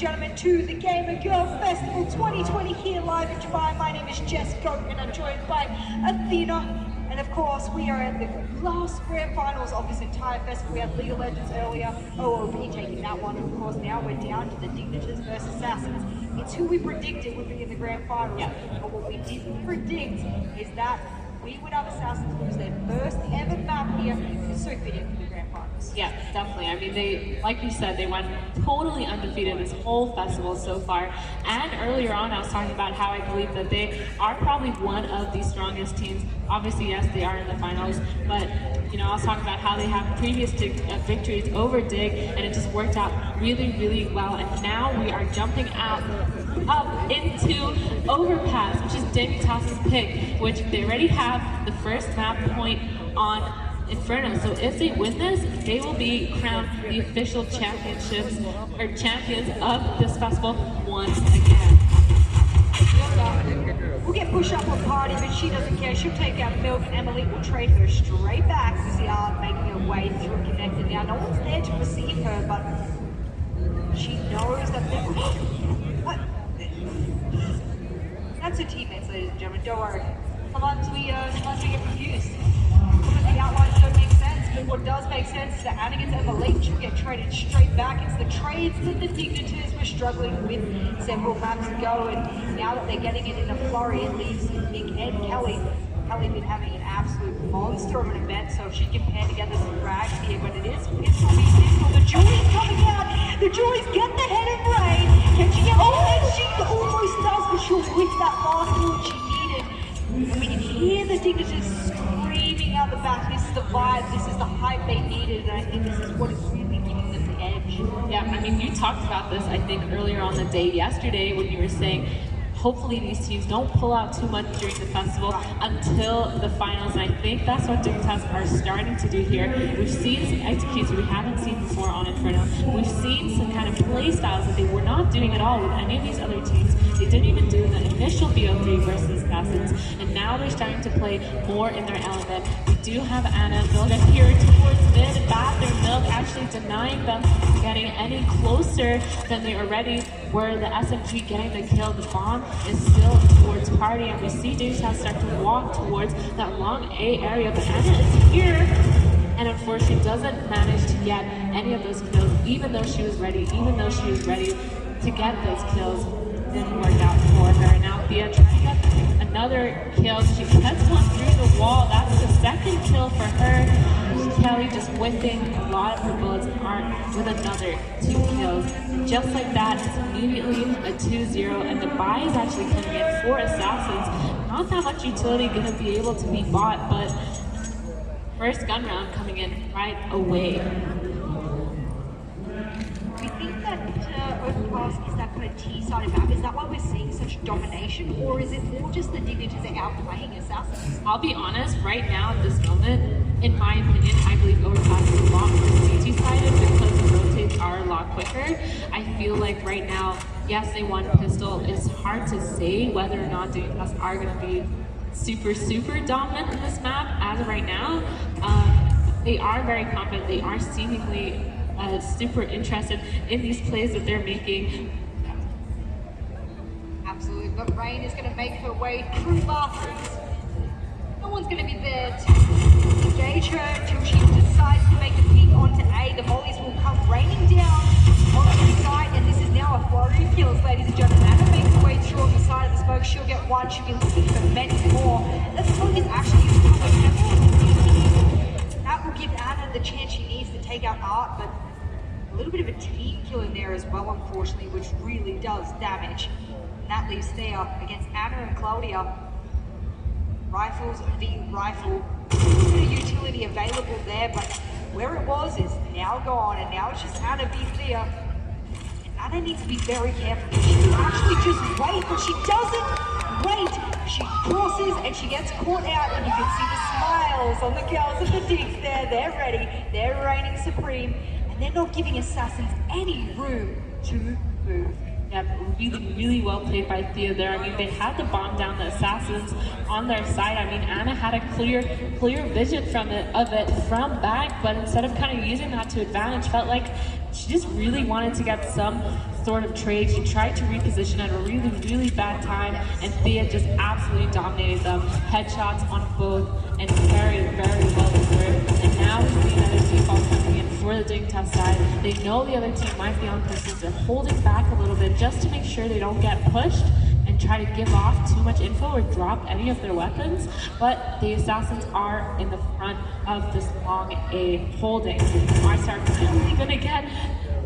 gentlemen, to the Gamer Girl Festival 2020 here live in Dubai. My name is Jess Goat and I'm joined by Athena. And of course, we are at the last grand finals of this entire festival. We had League of Legends earlier, OOP taking that one. And of course, now we're down to the Dignitas versus Assasins. It's who we predicted would be in the grand finals. Yeah. But what we didn't predict is that we would have Assassins lose their first ever map here. It's so fitting for the grand finals. Yeah, definitely. I mean, they, like you said, they went totally undefeated this whole festival so far. And earlier on, I was talking about how I believe that they are probably one of the strongest teams. Obviously, yes, they are in the finals, but you know, I was talking about how they have previous victories over Dig, and it just worked out really, really well. And now we are jumping up into Overpass, which is Dignitas' pick, which they already have the first map point on Inferno. So if they win this, they will be crowned the official champions of this festival once again. We'll get pushed up on Party, but she doesn't care. She'll take out Milk, and Emily will trade her straight back as they are making her way through Connected. Now, no one's there to receive her, but she knows that they're... What? That's her teammates, ladies and gentlemen. Don't worry. Sometimes we get confused. Because the outlines don't make sense, but what does make sense is that Anna gets Emily, she'll get traded straight back. It's the trades that the Dignitas were struggling with several maps ago, and now that they're getting it in a flurry, it leaves Nick and Kelly. Kelly's been having an absolute monster of an event, so she can pair together some rags here, but it is pistol v pistol. The Julie's coming out. The Julie's get the head of Rain. Can she get and she almost does, but she'll whip that last bullet she needed. And we can hear the Dignitas screaming out the back. This is the vibe, this is the hype they needed, and I think this is what is really giving them the edge. Yeah, I mean, you talked about this, I think, earlier on the day yesterday when you were saying hopefully these teams don't pull out too much during the festival until the finals, and I think that's what Dignitas are starting to do here. We've seen some executes we haven't seen before on Inferno. We've seen some kind of play styles that they were not doing at all with any of these other teams. They didn't even do the initial BO3 versus Assassins, and now they're starting to play more in their element. We do have Anna and Milk here towards mid and bathroom. Milk actually denying them getting any closer than they already were. The SMG getting the kill. The bomb is still towards Party, and we see Dignitas start to walk towards that long A area, but Anna is here, and unfortunately doesn't manage to get any of those kills, even though she was ready to get those kills. Didn't work out for her. Now Thea trying to get another kill. She gets one through the wall. That's the second kill for her. Kelly just whipping a lot of her bullets with another 2 kills. And just like that, it's immediately a 2-0, and the buy is actually coming in for Assassins. Not that much utility going to be able to be bought, but first gun round coming in right away. We think that Overpass is that kind of T-sided map. Is that why we're seeing such domination, or is it more just the Dignitas are outplaying Assassins? I'll be honest, right now at this moment, in my opinion, I believe Overpass is a lot more CT-sided because the rotates are a lot quicker. I feel like right now, yes, they won pistol. It's hard to say whether or not Dignitas are going to be super, super dominant in this map as of right now. They are very confident. They are seemingly super interested in these plays that they're making. Absolutely, but Rain is going to make her way through bathrooms. No one's going to be there to engage her until she decides to make the peek onto A. The volleys will come raining down onto the side, and this is now a flurry of kills, ladies and gentlemen. Anna makes her way through on the side of the smoke. She'll get one. She'll be looking for many more. The smoke is actually that will give Anna the chance she needs to take out Art, but a little bit of a team kill in there as well, unfortunately, which really does damage. And that leaves Thea against Anna and Claudia. Rifles v rifle. There's no utility available there, but where it was is now gone, and now it's just Anna v Thea. And Anna needs to be very careful. She can actually just wait, but she doesn't wait. She crosses and she gets caught out, and you can see the smiles on the girls of the Digs there. They're ready. They're reigning supreme. They're not giving Assassins any room to move. Yeah, really, really well played by Thea there. I mean, they had to bomb down the Assassins on their side. I mean, Anna had a clear vision of it from back, but instead of kind of using that to advantage, felt like she just really wanted to get some sort of trade. She tried to reposition at a really, really bad time, and Thea just absolutely dominated them. Headshots on both, and very, very well deserved. And now we see another default coming in for the Dignitas side. They know the other team might be on pistols. They're holding back a little bit just to make sure they don't get pushed and try to give off too much info or drop any of their weapons, but the Assassins are in the front of this long A holding. MyStar finally gonna get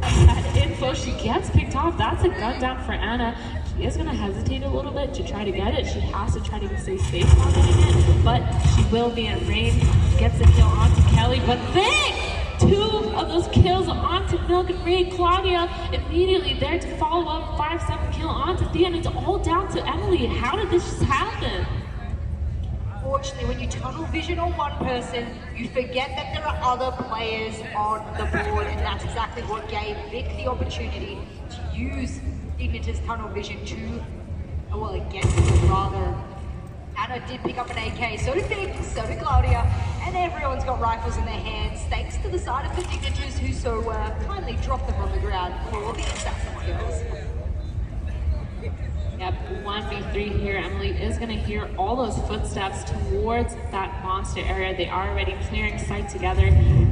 that info. She gets picked off. That's a gun down for Anna. She is gonna hesitate a little bit to try to get it. She has to try to stay safe on getting it, but she will be in range. Gets a kill onto Kelly, but then 2 of those kills onto Milk and Ray. Claudia immediately there to follow up 5-7 kill onto Thea, and it's all down to Emily. How did this just happen? Unfortunately, when you tunnel vision on one person, you forget that there are other players on the board, and that's exactly what gave Vic the opportunity to use Dignitas tunnel vision to, well, against it rather. Anna did pick up an AK, so did Vic, so did Claudia, and everyone's got rifles in their hands, thanks to the side of the Dignitas who so kindly dropped them on the ground for the assassin kills. Yep, 1v3 here. Emily is going to hear all those footsteps towards that monster area. They are already clearing sight together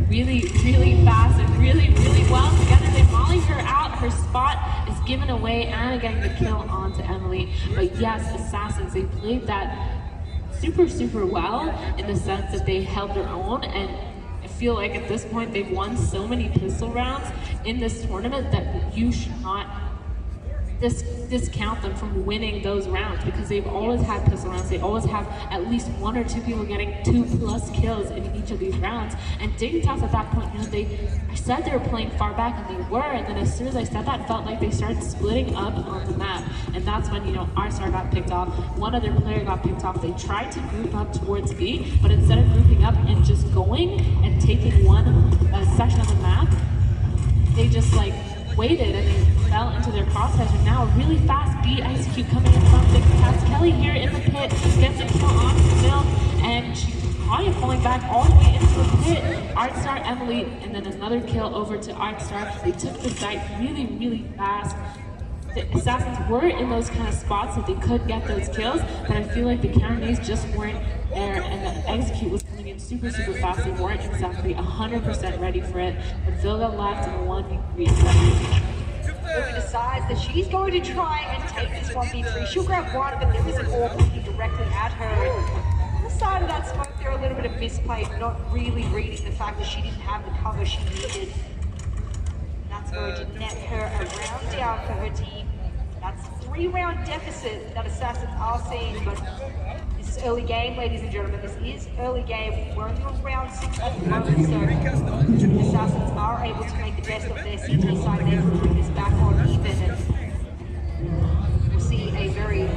really, really fast and really, really well together. They molly her out. Her spot is given away. Anna getting the kill onto Emily. But yes, Assassins, they played that super, super well in the sense that they held their own, and I feel like at this point they've won so many pistol rounds in this tournament that you should not discount them from winning those rounds, because they've always had pistol rounds. They always have at least 1 or 2 people getting 2+ kills in each of these rounds. And Dignitas at that point, I said they were playing far back, and they were, and then as soon as I said that, felt like they started splitting up on the map. And that's when, our star got picked off, one other player got picked off. They tried to group up towards B, but instead of grouping up and just going and taking one section of the map, they just waited and they fell into their crosshairs. And now a really fast B execute coming in from Dignitas. Kelly here in the pit gets a kill on Mill, and she's probably falling back all the way into the pit. Artstar, Emily, and then another kill over to Artstar. They took the site really, really fast. The Assassins were in those kind of spots that they could get those kills, but I feel like the counter just weren't there, and the execute was coming in super, super fast. They weren't exactly 100% ready for it, but Vilga left in a 1v3 set. Vilga decides that she's going to try and take this 1v3. She'll grab one, but there is an AWP looking directly at her. On the side of that smoke, there are a little bit of misplay, not really reading the fact that she didn't have the cover she needed. That's going to net her a round down for her team. That's a 3-round deficit that Assassins are seeing, but this is early game, ladies and gentlemen. This is early game. We're only on round 6 at the moment, so Assassins are able to make the best of their CT side. They will bring this back on even, and we'll see a very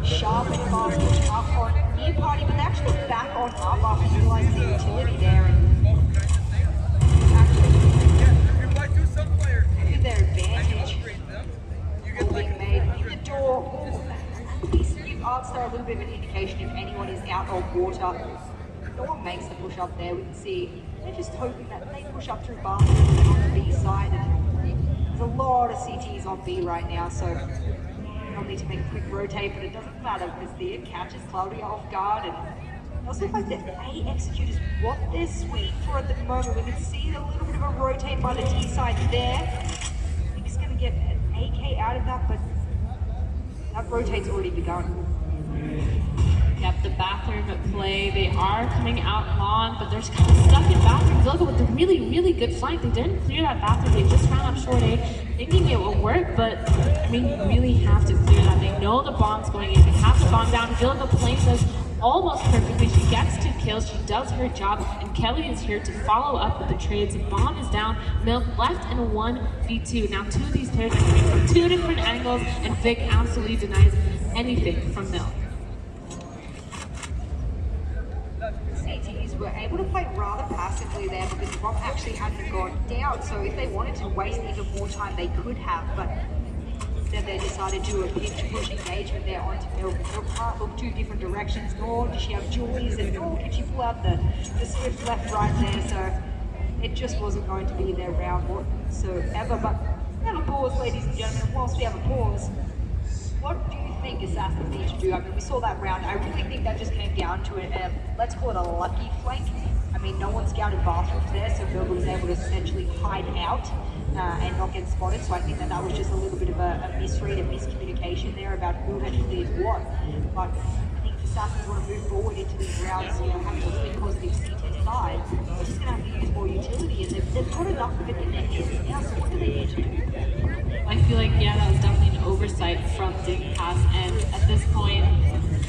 sharp and fast push up on near party, but they're actually back on up after utilizing the utility there. And actually, to their advantage, being made in the door. At least give Artstar a little bit of an indication if anyone is out on water. No one makes the push up there. We can see they're just hoping that they push up through baskets on the B side. And there's a lot of CTs on B right now, so they'll need to make a quick rotate, but it doesn't matter because Thea catches Claudia off guard. And it also looks like the A execute is what they're sweet for at the moment. We can see a little bit of a rotate by the T side there. I think he's going to get an AK out of that, but that rotate's already begun. Yep, the bathroom play. They are coming out long, but they're just kind of stuck in bathroom. Vilga with a really, really good flank. They didn't clear that bathroom. They just ran up short A, thinking it will work, but I mean, you really have to clear that. They know the bomb's going in. They have the bomb down. Vilga plays this almost perfectly. She gets 2 kills. She does her job, and Kelly is here to follow up with the trades. The bomb is down. Milk left in a 1v2. Now 2 of these players are coming from 2 different angles, and Vic absolutely denies anything from Milk. CTs were able to play rather passively there because the bomb actually hadn't gone down, so if they wanted to waste even more time, they could have, but instead they decided to do a pinch push engagement there onto Milk. Milk can't look 2 different directions, nor does she have jewelries, and nor can she pull out the swift left right there, so it just wasn't going to be their round. whatsoever. But we have a pause, ladies and gentlemen. Whilst we have a pause, what do you think Assassin need to do? I mean, we saw that round. I really think that just came down to let's call it a lucky flank. I mean, no one scouted bathrooms there, so Virgil was able to essentially hide out and not get spotted. So I think that was just a little bit of a misread, a miscommunication there about who had cleared what. But I think if Assassins want to move forward into these rounds, you know, having a really positive C10 side, they're just going to have to use more utility, and they've got enough of it in their hands now. So what do they need to do? I feel like, yeah, that was definitely an oversight from Dignitas, and at this point,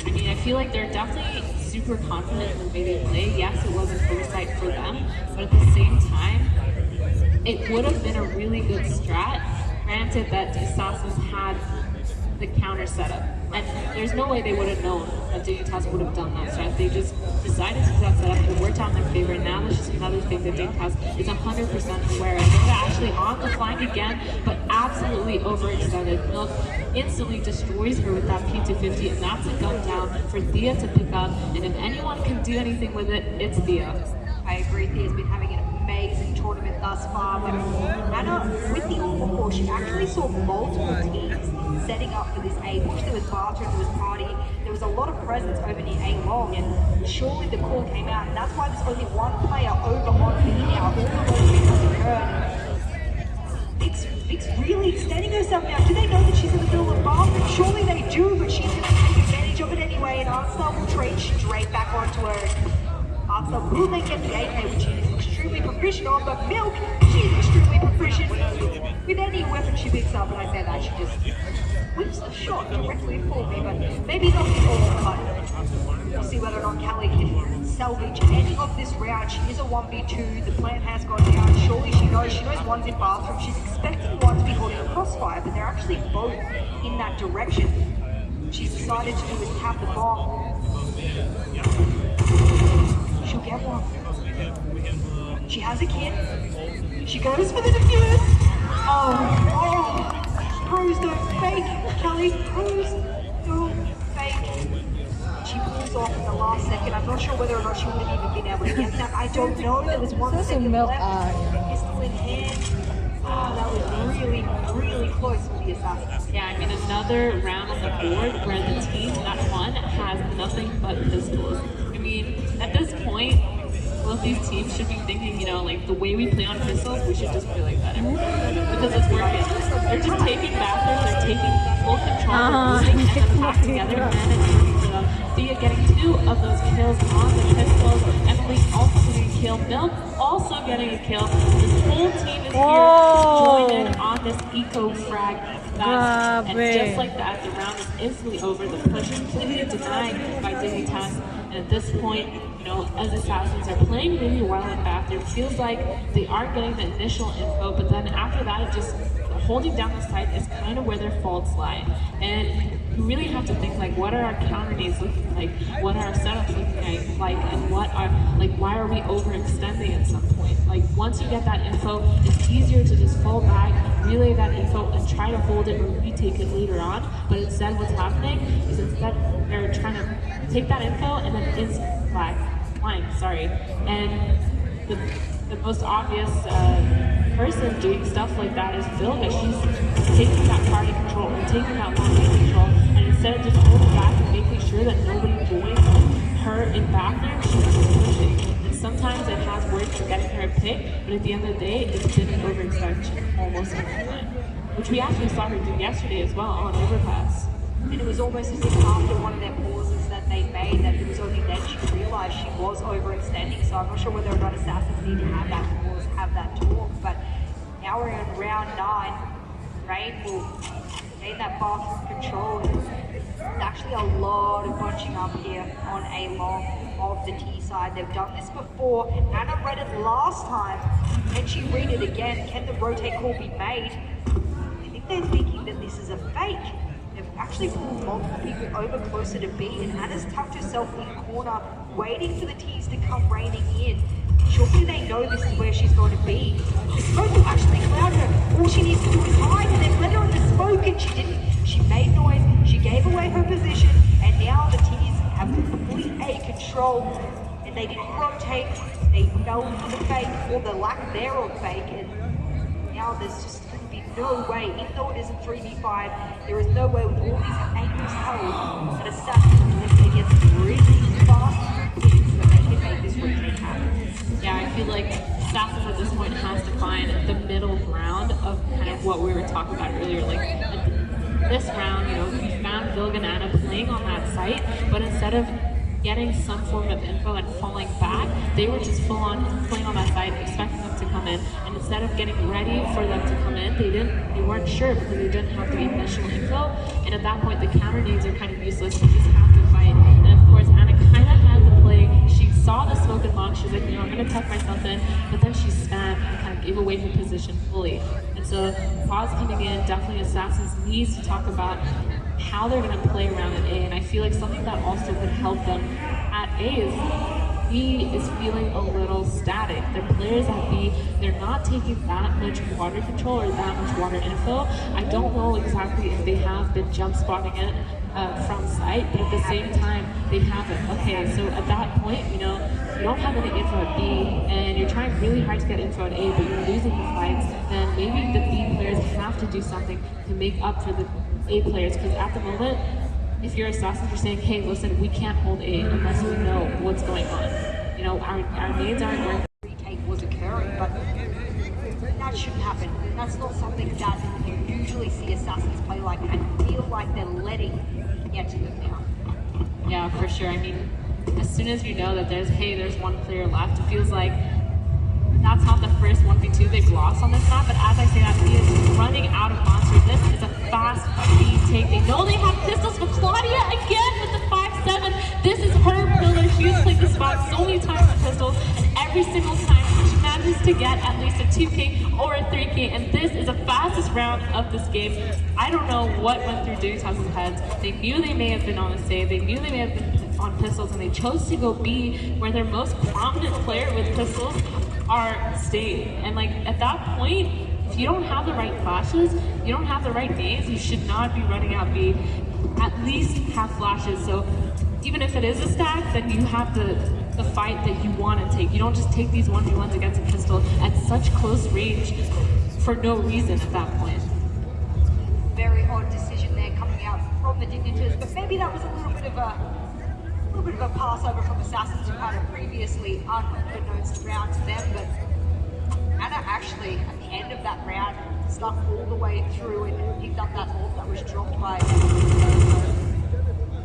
I mean, I feel like they're definitely super confident in the way they play. Yes, it was an oversight for them, but at the same time, it would have been a really good strat, granted that the Assassins had the counter setup. And there's no way they would have known that Dignitas would have done that strat. They just decided to do that setup. It worked out in their favor. Now there's just another thing that Dignitas is 100% aware of. They're actually on the flank again, but absolutely overextended. Milk instantly destroys her with that P250, and that's a gun down for Thea to pick up. And if anyone can do anything with it, it's Thea. I agree, Thea's been having an amazing tournament thus far, but Anna, with the all she actually saw multiple teams setting up for this A push. There was bathroom, there was party, there was a lot of presence over near A long, and surely the call came out, and that's why there's only one player over on B now. All the things has occurred. Vix really extending herself now. Do they know that she's in the middle of the bathroom? Surely they do, but she's going to take advantage of it anyway, and Artstar will trade straight back onto her. Artstar will then get the AK, which she is extremely proficient on, but Milk, she's extremely proficient with any weapon she picks up, and I say that she just whips the shot directly for me, but maybe not the all, but we'll see whether or not Callie can salvage any of this round. She is a 1v2, the plan has gone down. Surely she knows one's in bathroom. She's expecting one to be holding a crossfire, but they're actually both in that direction. She's decided to do is tap the bomb. She'll get one. She has a kit. She goes for the defuse. Oh, pros don't fake. Kelly, pros don't fake. She pulls off in the last second. I'm not sure whether or not she would have even been able to get that. I don't know. There was 1 second left. Pistol in hand. Oh, that was really, really close for the Assassins. Yeah, I mean, another round on the board where the team that won has nothing but pistols. I mean, at this point, both these teams should be thinking, you know, like the way we play on pistols, we should just play like that because it's working. They're just taking backers, they're taking full control, they're losing and then pack together, and Thea getting 2 of those kills on the pistols, Emily also getting a kill, Milk also getting a kill. This whole team is here joined in on this eco frag fest, and just like that, the round is instantly over. The push completely denied by Dignitas, and at this point, you know, as Assassins are playing really well in bathroom, feels like they are getting the initial info, but then after that, it just holding down the site is kind of where their faults lie. And you really have to think, like, what are our counter needs looking like? What are our setups looking like? And what are, like, why are we overextending at some point? Like, once you get that info, it's easier to just fall back, relay that info, and try to hold it or retake it later on. But instead, what's happening is instead they're trying to take that info and then instant flying, and the most obvious person doing stuff like that is Vilga. She's taking that party control or taking that long-range control, and instead of just holding back and making sure that nobody joins her in bathroom, she's just pushing. And sometimes it has worked for getting her a pick, but at the end of the day, it's been an overextension almost every time, which we actually saw her do yesterday as well on overpass. And it was almost as if after one of their pauses that they made, that it was only then she realised she was overextending. So I'm not sure whether or not Assassins need to have that pause, have that talk. But now we're in round 9. Rain will gain that bathroom control. There's actually a lot of bunching up here on A long of the T side. They've done this before. Anna read it last time. Can she read it again? Can the rotate call be made? I think they're thinking that this is a fake. They've actually pulled multiple people over closer to B, and Anna's tucked herself in a corner, waiting for the T's to come raining in. Surely they know this is where she's going to be. The smoke will actually cloud her. All she needs to do is hide, and they've let her in the smoke, and she didn't. She made noise, she gave away her position, and now the T's have complete A control, and they didn't rotate. They fell for the fake, or the lack thereof fake, and now, there's just going to be no way, even though it is a 3v5, there is no way with all these angles held that Assassin's unless they get really fast picks that they can make this retake happen. Yeah, I feel like Assassin's at this point has to find the middle ground of kind of what we were talking about earlier. Like this round, you know, we found Vilg and Anna playing on that site, but instead of getting some form of info and falling back, they were just full on playing on that side, expecting them to come in. And instead of getting ready for them to come in, they weren't sure because they didn't have the initial info. And at that point, the counter nades are kind of useless. You just have to fight. And of course, Anna kind of had the play. She saw the smoke and bomb. She's like, you know, I'm gonna tuck myself in. But then she spammed and kind of gave away her position fully. And so, pause coming in. Definitely, Assassins needs to talk about how they're going to play around at A, and I feel like something that also would help them at A is B is feeling a little static. Their players at B, they're not taking that much water control or that much water info. I don't know exactly if they have been jump spotting it from site, but at the same time, they haven't. Okay, so at that point, you know, you don't have any info at B, and you're trying really hard to get info at A, but you're losing the fights, then maybe the B players have to do something to make up for the A players, because at the moment, if you're Assassins, you're saying, hey, listen, we can't hold A unless we know what's going on. You know, our nades aren't working. Retake was occurring, but that shouldn't happen. That's not something that you usually see Assassins play like, and I feel like they're letting get to them now. Yeah, for sure. I mean, as soon as you know that there's one player left, it feels like that's not the first 1v2 they've lost on this map, but as I say that, he is running out of monsters. This is a fast retake. They know they have pistols, but Claudia again with the 5-7. This is her pillar. She's played this spot so many times with pistols, and every single time she manages to get at least a 2K or a 3K, and this is the fastest round of this game. I don't know what went through Dignitas' heads. They knew they may have been on a save. They knew they may have been on pistols, and they chose to go B, where their most prominent player with pistols are stayed. And like at that point, if you don't have the right flashes, you don't have the right nades, you should not be running out B. At least have flashes. So even if it is a stack, then you have the fight that you want to take. You don't just take these 1v1s against a pistol at such close range for no reason at that point. Very odd decision there coming out from the Dignitas, but maybe that was a little bit of a pass over from Assassins who had a previously unbeknownst round to them, but Anna actually, at the end of that round, stuck all the way through and picked up that ult that was dropped by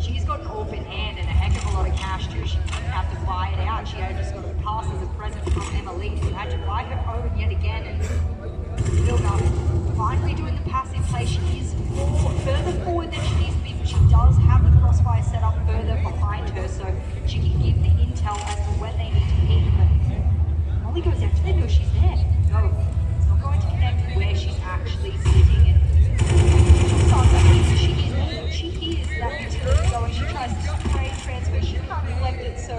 she's got an ult in hand and a heck of a lot of cash too. She didn't have to buy it out. She had just got a pass as a present from Emily, who had to buy her own yet again, and Vilga finally doing the passive play. She is further forward than she needs to be, but she does have the crossfire set up further behind her, so she can give the intel as to when they need to peek. But Molly goes out. Do they know she's there? No, it's not going to connect where she's actually sitting. And she hears that utility going. She tries to spray transfer. She can't collect it, so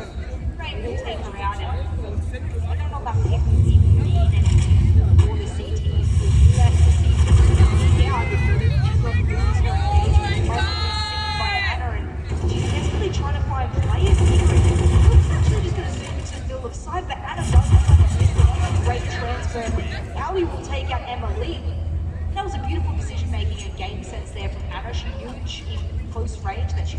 Rain will take her out. And I don't know about the even mean anything for the CTs. Yes, the CTs down. She's got rules her engagement. Seen by Anna, and she's desperately trying to find players here. It's actually just going to zoom into the middle of side, but Anna does have a great transfer. Allie will take out Emily. That was a beautiful decision making and game sense there from Anna. She knew in close range that she